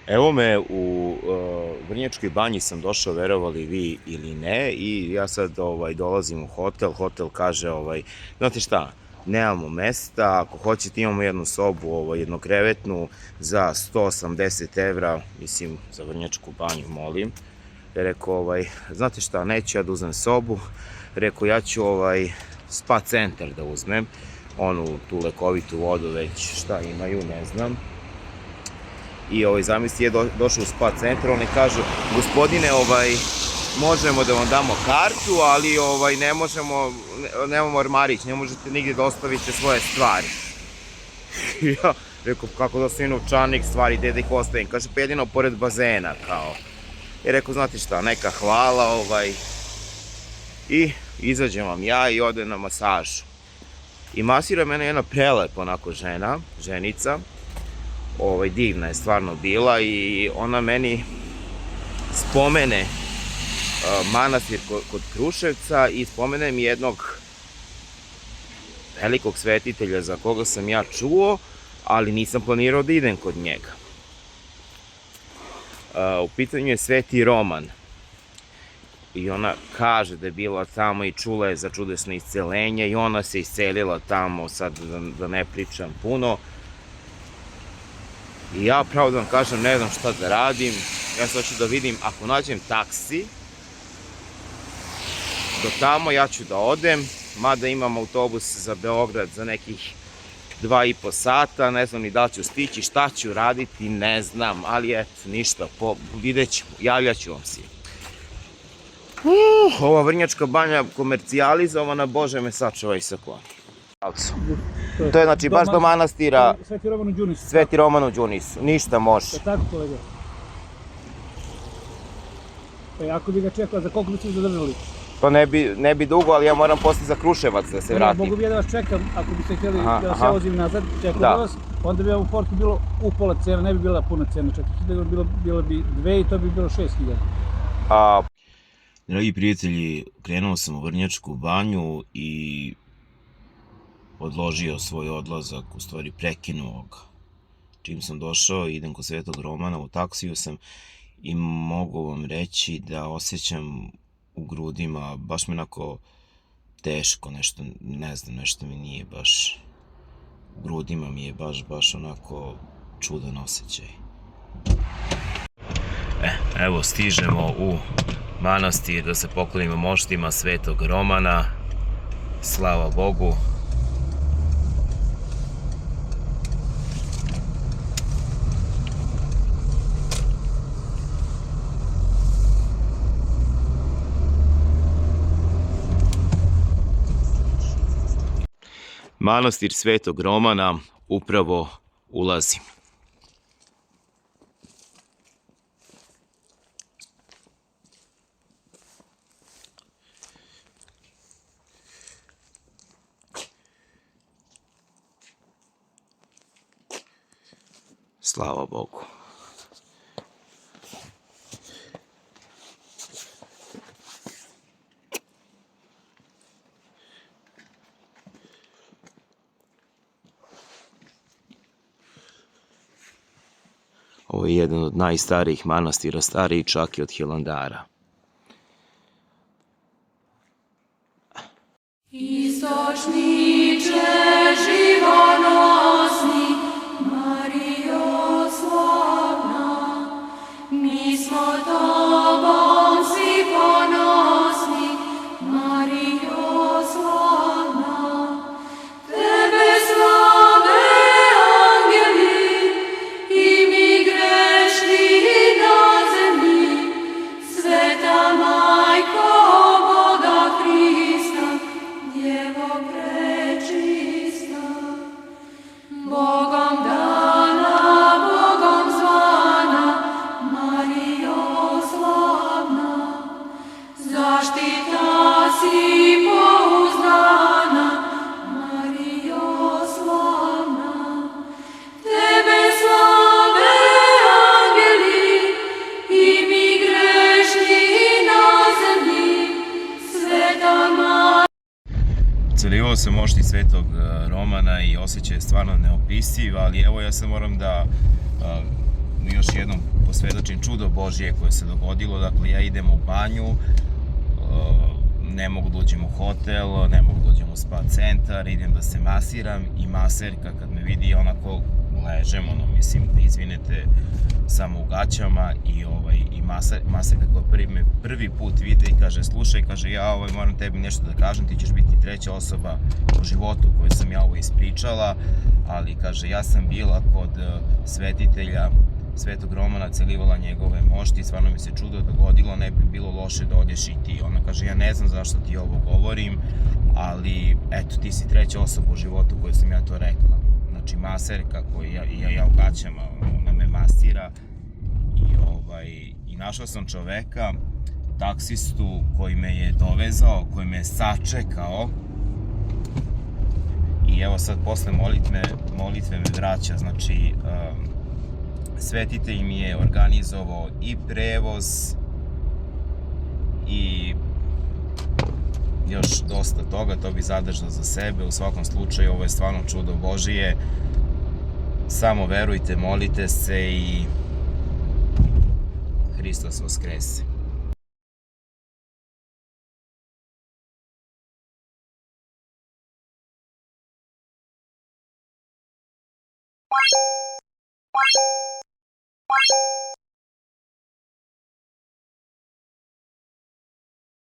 Evo me u Vrnjačkoj banji sam došao, verovali vi ili ne, i ja sad dolazim u hotel. Hotel kaže, znate šta, nemamo mesta, ako hoćete imamo jednu sobu, jednokrevetnu za 180 evra, mislim za Vrnjačku banju, molim. Rekao, znate šta, neću ja da uzmem sobu, rekao ja ću spa centar da uzmem, onu tu lekovitu vodu već šta imaju, ne znam. I zamisli je došao u spa centar, oni kažu, gospodine, možemo da vam damo kartu, ali nemamo ormarić, ne možete nigdje da ostavite svoje stvari. Ja rekao, kako da ostavim novčanik, stvari, gde da ih ostavim? Kaže, pa jedino pored bazena, kao. I rekao, znate šta, neka hvala, i izađem vam ja i odem na masažu. I masira mene jedna prelepa onako ženica, divna je stvarno bila, i ona meni spomene manastir kod Kruševca i spomene mi jednog velikog svetitelja za koga sam ja čuo, ali nisam planirao da idem kod njega. U pitanju je Sveti Roman i ona kaže da je bila tamo i čula je za čudesno iscelenje i ona se iscelila tamo, sad da ne pričam puno. I ja, pravo da vam kažem, ne znam šta da radim. Ja sad hoću da vidim, ako nađem taksi do tamo, ja ću da odem, mada imam autobus za Beograd za nekih 2,5 sata, ne znam ni da li ću stići, šta ću raditi, ne znam, ali eto, ništa, vidjet ćemo, javljat ću vam se. Ova Vrnjačka banja komercijalizovana, Bože me sačuvaj sa kloni. To je znači baš do manastira Sveti Roman u Đunisu, ništa može. Je tako, kolega? Ako bi ga čekala, za koliko bi se zadržali? Pa ne bi dugo, ali ja moram posle za Kruševac da se vratim. Mogu bi ja da vas čekam, ako biste htjeli da vas ja vozim nazad, čekam da vas, onda bi u portu bilo upola cena, ne bi bila puna cena, 4.000, bilo bi 2 i to bi bilo 6.000. Dragi prijatelji, krenuo sam u Vrnjačku banju i odložio svoj odlazak, u stvari prekinuo ga. Čim sam došao, idem kod Svetog Romana, u taksiju sam i mogu vam reći da osjećam u grudima, baš mi onako teško, nešto, ne znam, nešto mi nije baš, u grudima mi je baš onako čudan osjećaj. Evo, stižemo u manastir da se poklonimo moštima Svetog Romana, slava Bogu. Manastir Svetog Romana, upravo ulazim. Slava Bogu. Ovo je jedan od najstarijih manastira, stariji čak i od Hilandara. Istočniče živonosni, Marijo slavna, mi smo tobom svi ponosni, Marijo slavna. Tebe slave angeli i mi grešni na zemlji, Sveta Majko Boga Hrista, Djevo prečista, Bogom dana, Bogom zvana, Marijo slavna, zaštita si pouzdana, Marijo slavna. Tebe slave angeli i mi grešni na zemlji, Sveta Majko. Celivao sam mošti Svetog Romana i osjećaj je stvarno neopisiv, ali evo ja se moram da još jednom posvedočim čudo Božije koje se dogodilo. Dakle, ja idem u banju, ne mogu da uđem u hotel, ne mogu da uđem u spa centar, idem da se masiram i maserka kad me vidi onako ležem, mislim, da izvinete, samo u gaćama i maserka koja prvi put vide i kaže, slušaj, kaže, ja moram tebi nešto da kažem, ti ćeš biti treća osoba u životu koju sam ja ovo ispričala, ali kaže, ja sam bila kod svetitelja Svetog Romana, celivala njegove mošti, stvarno mi se čudo dogodilo, ne bi bilo loše da odeš i ti. Ona kaže, ja ne znam zašto ti ovo govorim, ali eto, ti si treća osoba u životu koju sam ja to rekla. Znači, maserka koju ja u gaćama, ona me masira i našao sam čoveka, taksistu koji me je dovezao, koji me je sačekao i evo sad posle molitve me vraća, znači svetitelj mi je organizovao i prevoz i još dosta toga, to bi zadržao za sebe. U svakom slučaju, ovo je stvarno čudo Božije. Samo verujte, molite se i Hristos vaskrese.